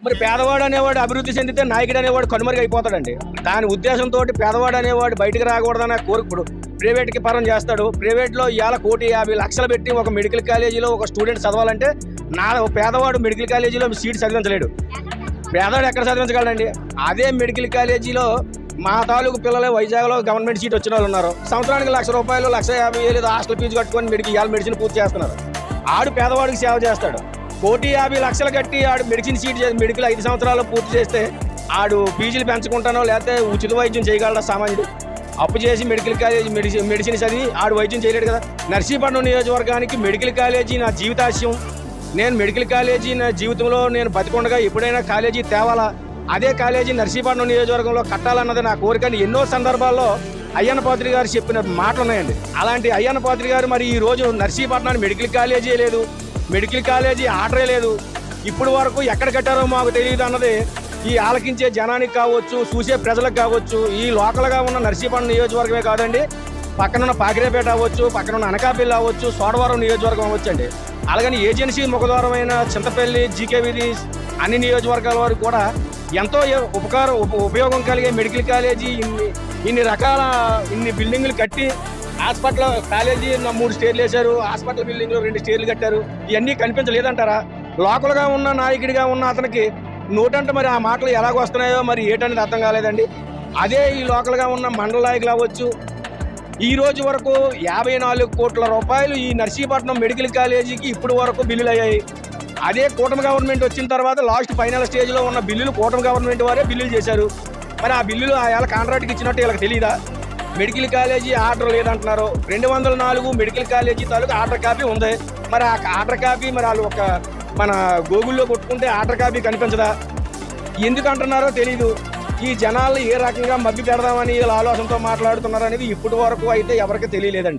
మరి పేదవాడు అనేవాడు అభివృద్ధి చెందితే నాయకుడు అనేవాడు కనుమరుగైపోతాడండి. దాని ఉద్దేశంతో పేదవాడు అనేవాడు బయటకు రాకూడదన్న కోరికప్పుడు ప్రైవేట్కి పరం చేస్తాడు. ప్రైవేట్లో ఇవాళ 1,50,00,000 పెట్టి ఒక మెడికల్ కాలేజీలో ఒక స్టూడెంట్ చదవాలంటే పేదవాడు మెడికల్ కాలేజీలో సీట్ చదివించలేడు. పేదవాడు ఎక్కడ చదివించగలడండి? అదే మెడికల్ కాలేజీలో మా తాలూకు పిల్లలు వైజాగ్లో గవర్నమెంట్ సీట్ వచ్చిన వాళ్ళు ఉన్నారు. సంవత్సరానికి ₹1,00,000 1,50,000 హాస్టల్ ఫీజు కట్టుకొని మెడిసిన్ పూర్తి చేస్తున్నారు. ఆడు పేదవాడికి సేవ చేస్తాడు. 1,50,00,000 కట్టి ఆడు మెడికల్ 5 సంవత్సరాలు పూర్తి చేస్తే ఆడు ఫీజులు పెంచుకుంటానో లేకపోతే ఉచిత వైద్యం చేయగలడా సామాన్యుడు? అప్పు చేసి మెడికల్ కాలేజీ మెడిసిన్ చదివి ఆడు వైద్యం చేయలేడు కదా. నర్సీపట్నం నియోజకవర్గానికి మెడికల్ కాలేజీ నా జీవితాశయం. నేను మెడికల్ కాలేజీ నా జీవితంలో నేను బతికొండగా ఎప్పుడైనా కాలేజీ తేవాలా, అదే కాలేజీ నర్సీపట్నం నియోజకవర్గంలో కట్టాలన్నది నా కోరికని ఎన్నో సందర్భాల్లో అయ్యన్న పాత్రి గారు చెప్పిన మాటలు ఉన్నాయండి. అలాంటి అయ్యన్న పాత్రి గారు మరి ఈ రోజు నర్సీపట్నానికి మెడికల్ కాలేజీ లేదు, మెడికల్ కాలేజీ ఆర్డరే లేదు. ఇప్పుడు వరకు ఎక్కడ కట్టారో మాకు తెలియదు అన్నది ఈ ఆలకించే జనానికి కావచ్చు, చూసే ప్రజలకు కావచ్చు, ఈ లోకల్గా ఉన్న నర్సీపట్నం నియోజకవర్గమే కాదండి, పక్కనున్న పాకిరేపేట అవ్వచ్చు, పక్కనున్న అనకాపల్లి అవ్వచ్చు, సోడవరం నియోజకవర్గం అవ్వచ్చు అండి. అలాగని ఏజెన్సీ ముఖద్వారమైన చింతపల్లి, జీకే వీధి అన్ని నియోజకవర్గాల వరకు కూడా ఎంతో ఉపయోగం కలిగే మెడికల్ కాలేజీ ఇన్ని బిల్డింగులు కట్టి హాస్పిటల్ కాలేజీ 3 స్టేర్లు వేశారు, హాస్పిటల్ బిల్డింగ్లో 2 స్టేర్లు కట్టారు. ఇవన్నీ కనిపించలేదంటారా? లోకల్గా ఉన్న నాయకుడిగా ఉన్న అతనికి నోటంటే మరి ఆ మాటలు ఎలాగ వస్తున్నాయో మరి ఏటనేది అర్థం కాలేదండి. అదే ఈ లోకల్గా ఉన్న మండల నాయకులు అవ్వచ్చు, ఈ రోజు వరకు 54 కోట్ల రూపాయలు ఈ నర్సీపట్నం మెడికల్ కాలేజీకి ఇప్పుడు వరకు బిల్లులు అయ్యాయి. అదే కూటమి గవర్నమెంట్ వచ్చిన తర్వాత లాస్ట్ ఫైనల్ స్టేజ్లో ఉన్న బిల్లులు కూటమి గవర్నమెంట్ వారే బిల్లులు చేశారు. మరి ఆ బిల్లులు ఆ కాంట్రాక్ట్కి ఇచ్చినట్టు వీళ్ళకి తెలియదా? మెడికల్ కాలేజీ ఆర్డర్ లేదంటున్నారు. 204 మెడికల్ కాలేజీ తాలూకు ఆర్డర్ కాపీ ఉంది. మరి ఆ ఆర్డర్ కాపీ మరి వాళ్ళు మన గూగుల్లో కొట్టుకుంటే ఆర్డర్ కాపీ కనిపించదా? ఎందుకు అంటున్నారో తెలీదు. ఈ జనాలు ఏ రకంగా మభ్య పెడదామని వీళ్ళ ఆలోచనతో మాట్లాడుతున్నారు అనేది ఇప్పటి వరకు అయితే ఎవరికి తెలియలేదండి.